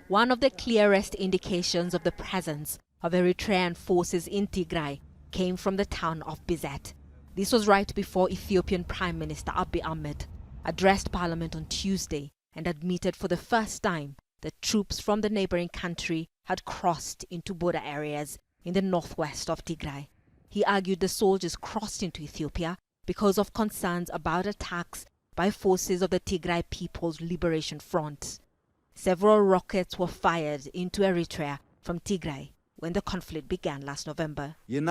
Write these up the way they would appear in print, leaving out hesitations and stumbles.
One of the clearest indications of the presence of Eritrean forces in Tigray came from the town of Bizet. This was right before Ethiopian Prime Minister Abiy Ahmed addressed Parliament on Tuesday and admitted for the first time that troops from the neighboring country had crossed into border areas in the northwest of Tigray. He argued the soldiers crossed into Ethiopia because of concerns about attacks by forces of the Tigray People's Liberation Front. Several rockets were fired into Eritrea from Tigray when the conflict began last November. The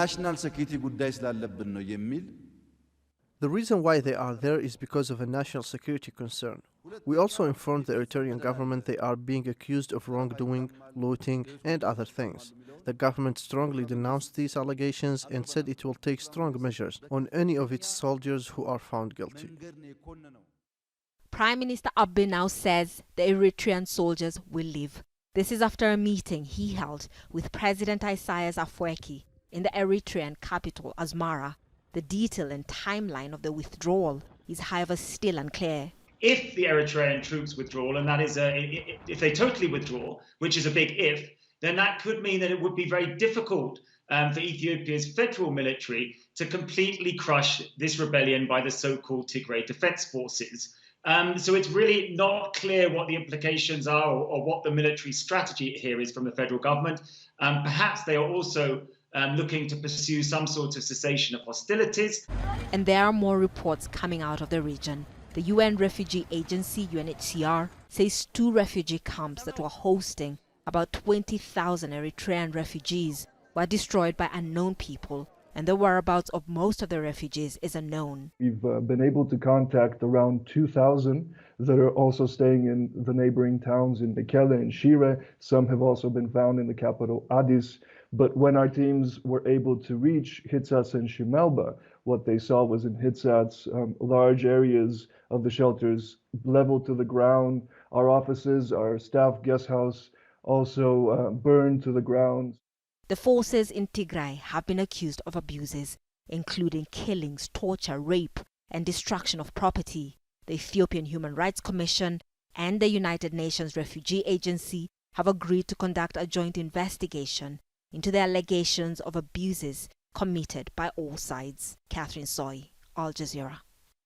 reason why they are there is because of a national security concern. We also informed the Eritrean government they are being accused of wrongdoing, looting, and other things. The government strongly denounced these allegations and said it will take strong measures on any of its soldiers who are found guilty. Prime Minister Abiy now says the Eritrean soldiers will leave. This is after a meeting he held with President Isaias Afwerki in the Eritrean capital, Asmara. The detail and timeline of the withdrawal is, however, still unclear. If the Eritrean troops withdraw, and that is if they totally withdraw, which is a big if, then that could mean that it would be very difficult for Ethiopia's federal military to completely crush this rebellion by the so-called Tigray Defense Forces. So it's really not clear what the implications are or what the military strategy here is from the federal government. Perhaps they are also looking to pursue some sort of cessation of hostilities. And there are more reports coming out of the region. The UN Refugee Agency, UNHCR, says 2 refugee camps that were hosting about 20,000 Eritrean refugees were destroyed by unknown people, and the whereabouts of most of the refugees is unknown. We've been able to contact around 2,000 that are also staying in the neighboring towns in Mekelle and Shire. Some have also been found in the capital, Addis. But when our teams were able to reach Hitsats and Shimelba, what they saw was in Hitsats, large areas of the shelters leveled to the ground. Our offices, our staff guest house also burned to the ground. The forces in Tigray have been accused of abuses, including killings, torture, rape, and destruction of property. The Ethiopian Human Rights Commission and the United Nations Refugee Agency have agreed to conduct a joint investigation into the allegations of abuses committed by all sides. Catherine Soy, Al Jazeera.